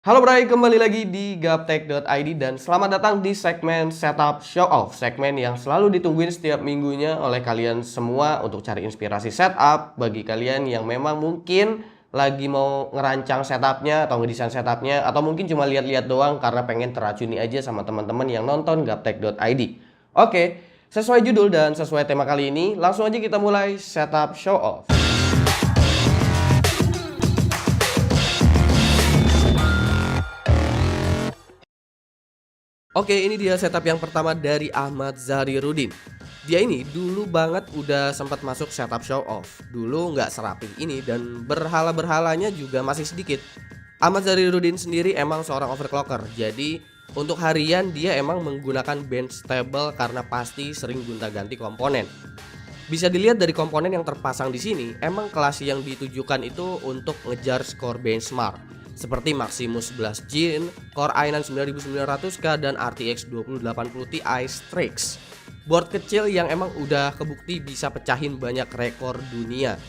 Halo Bray, kembali lagi di gaptek.id dan selamat datang di segmen Setup Show Off. Segmen yang selalu ditungguin setiap minggunya oleh kalian semua untuk cari inspirasi setup bagi kalian yang memang mungkin lagi mau ngerancang setupnya atau ngedesain setupnya, atau mungkin cuma lihat-lihat doang karena pengen teracuni aja sama teman-teman yang nonton gaptek.id. Oke, sesuai judul dan sesuai tema kali ini, langsung aja kita mulai Setup Show Off. Oke, ini dia setup yang pertama dari Ahmad Zahirudin. Dia ini dulu banget udah sempat masuk setup show off. Dulu nggak serapi ini dan berhala-berhalanya juga masih sedikit. Ahmad Zahirudin sendiri emang seorang overclocker. Jadi untuk harian dia emang menggunakan bench table karena pasti sering gonta-ganti komponen. Bisa dilihat dari komponen yang terpasang di sini, emang kelas yang ditujukan itu untuk ngejar skor benchmark seperti Maximus 11 Gen, Core i9 9900K dan RTX 2080 Ti Strix. Board kecil yang emang udah kebukti bisa pecahin banyak rekor dunia.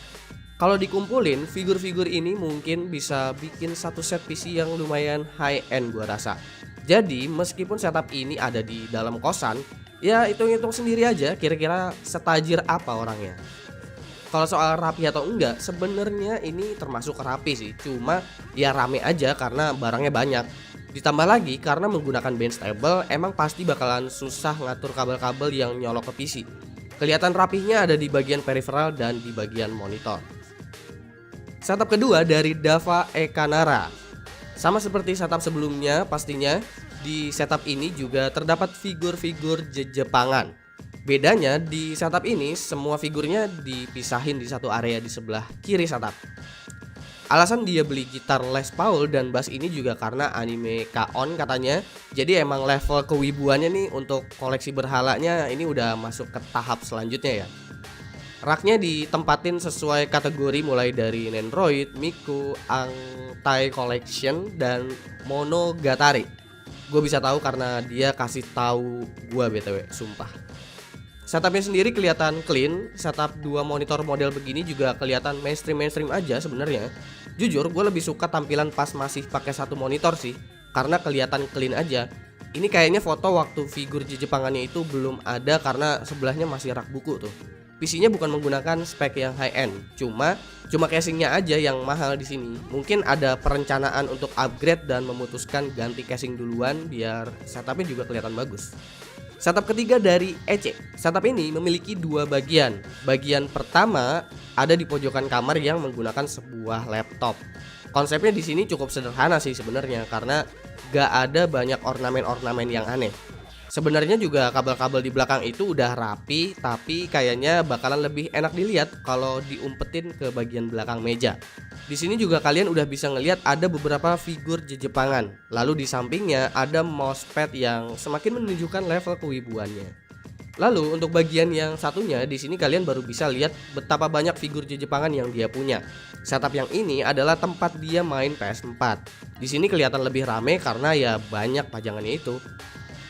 Kalau dikumpulin, figur-figur ini mungkin bisa bikin satu set PC yang lumayan high end gua rasa. Jadi meskipun setup ini ada di dalam kosan, ya hitung-hitung sendiri aja kira-kira setajir apa orangnya. Kalau soal rapi atau enggak, sebenarnya ini termasuk rapi sih. Cuma ya rame aja karena barangnya banyak. Ditambah lagi karena menggunakan bench table emang pasti bakalan susah ngatur kabel-kabel yang nyolok ke PC. Kelihatan rapihnya ada di bagian peripheral dan di bagian monitor. Setup kedua dari Dava Ekanara. Sama seperti setup sebelumnya pastinya, di setup ini juga terdapat figur-figur Jepangan. Bedanya di setup ini semua figurnya dipisahin di satu area di sebelah kiri setup. Alasan dia beli gitar Les Paul dan bass ini juga karena anime K-On katanya. Jadi emang level kewibuannya nih untuk koleksi berhalanya ini udah masuk ke tahap selanjutnya ya. Raknya ditempatin sesuai kategori mulai dari Nendroid, Miku, Angtai Collection, dan Monogatari. Gue bisa tahu karena dia kasih tahu gue BTW, sumpah. Setupnya sendiri kelihatan clean, setup dua monitor model begini juga kelihatan mainstream aja sebenarnya. Jujur gue lebih suka tampilan pas masih pakai satu monitor sih, karena kelihatan clean aja. Ini kayaknya foto waktu figur Jepangannya itu belum ada karena sebelahnya masih rak buku tuh. PC-nya bukan menggunakan spek yang high end, cuma casingnya aja yang mahal di sini. Mungkin ada perencanaan untuk upgrade dan memutuskan ganti casing duluan biar setupnya juga kelihatan bagus. Setup ketiga dari EC. Setup ini memiliki dua bagian. Bagian pertama ada di pojokan kamar yang menggunakan sebuah laptop. Konsepnya di sini cukup sederhana sih sebenarnya karena gak ada banyak ornamen-ornamen yang aneh. Sebenarnya juga kabel-kabel di belakang itu udah rapi, tapi kayaknya bakalan lebih enak dilihat kalau diumpetin ke bagian belakang meja. Di sini juga kalian udah bisa ngelihat ada beberapa figur Jepangan. Lalu di sampingnya ada mousepad yang semakin menunjukkan level kewibuannya. Lalu untuk bagian yang satunya di sini kalian baru bisa lihat betapa banyak figur Jepangan yang dia punya. Setup yang ini adalah tempat dia main PS4. Di sini kelihatan lebih rame karena ya banyak pajangannya itu.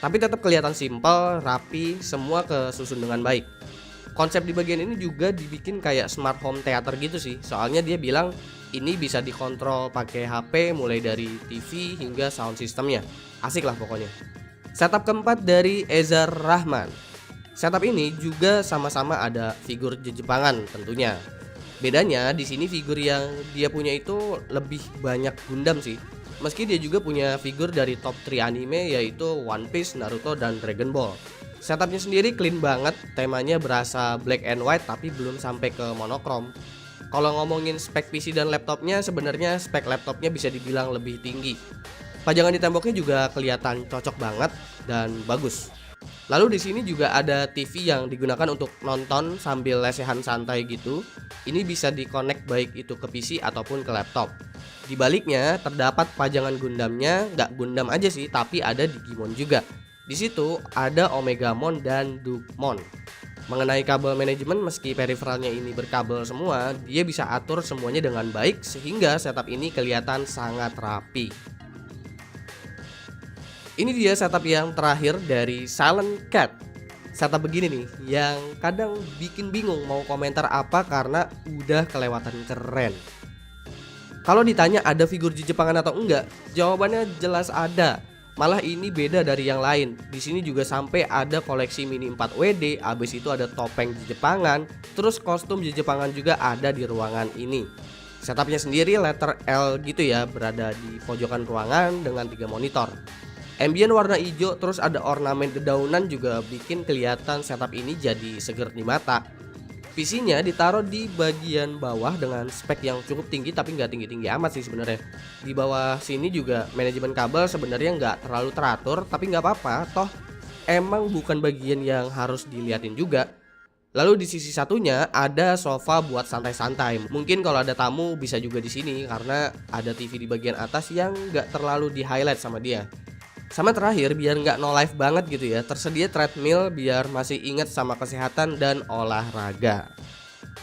Tapi tetap kelihatan simpel, rapi, semua kesusun dengan baik. Konsep di bagian ini juga dibikin kayak smart home theater gitu sih. Soalnya dia bilang ini bisa dikontrol pakai HP mulai dari TV hingga sound systemnya. Asik lah pokoknya. Setup keempat dari Ezar Rahman. Setup ini juga sama-sama ada figur Jepangan tentunya. Bedanya di sini figur yang dia punya itu lebih banyak Gundam sih. Meski dia juga punya figur dari top 3 anime yaitu One Piece, Naruto, dan Dragon Ball. Setupnya sendiri clean banget, temanya berasa black and white tapi belum sampai ke monokrom. Kalau ngomongin spek PC dan laptopnya, sebenarnya spek laptopnya bisa dibilang lebih tinggi. Pajangan di temboknya juga kelihatan cocok banget dan bagus. Lalu di sini juga ada TV yang digunakan untuk nonton sambil lesehan santai gitu. Ini bisa dikonek baik itu ke PC ataupun ke laptop. Di baliknya terdapat pajangan Gundamnya, nggak Gundam aja sih, tapi ada Digimon juga. Di situ ada Omegamon dan Dugmon. Mengenai kabel manajemen, meski periferalnya ini berkabel semua, dia bisa atur semuanya dengan baik sehingga setup ini kelihatan sangat rapi. Ini dia setup yang terakhir dari Silent Cat. Setup begini nih yang kadang bikin bingung mau komentar apa karena udah kelewatan keren. Kalau ditanya ada figur Jepangan atau enggak, jawabannya jelas ada. Malah ini beda dari yang lain. Di sini juga sampai ada koleksi mini 4WD, abis itu ada topeng Jepangan, terus kostum Jepangan juga ada di ruangan ini. Setupnya sendiri letter L gitu ya, berada di pojokan ruangan dengan 3 monitor. Ambient warna hijau, terus ada ornamen dedaunan juga bikin kelihatan setup ini jadi seger di mata. PC-nya ditaruh di bagian bawah dengan spek yang cukup tinggi tapi nggak tinggi-tinggi amat sih sebenarnya. Di bawah sini juga manajemen kabel sebenarnya nggak terlalu teratur, tapi nggak apa-apa, toh emang bukan bagian yang harus diliatin juga. Lalu di sisi satunya ada sofa buat santai-santai. Mungkin kalau ada tamu bisa juga di sini karena ada TV di bagian atas yang nggak terlalu di highlight sama dia. Sama terakhir, biar nggak no life banget gitu ya, tersedia treadmill biar masih inget sama kesehatan dan olahraga.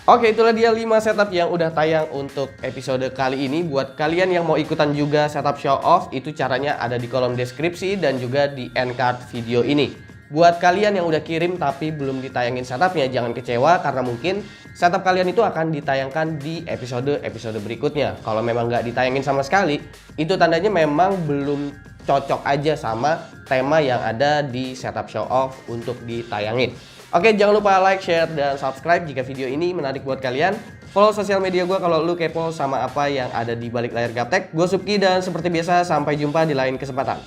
Oke, itulah dia 5 setup yang udah tayang untuk episode kali ini. Buat kalian yang mau ikutan juga setup show off, itu caranya ada di kolom deskripsi dan juga di end card video ini. Buat kalian yang udah kirim tapi belum ditayangin setupnya, jangan kecewa karena mungkin setup kalian itu akan ditayangkan di episode berikutnya. Kalau memang nggak ditayangin sama sekali, itu tandanya memang belum cocok aja sama tema yang ada di setup show off untuk ditayangin. Oke, jangan lupa like, share, dan subscribe jika video ini menarik buat kalian. Follow sosial media gue kalau lu kepo sama apa yang ada di balik layar Gaptek. Gue Supki dan seperti biasa sampai jumpa di lain kesempatan.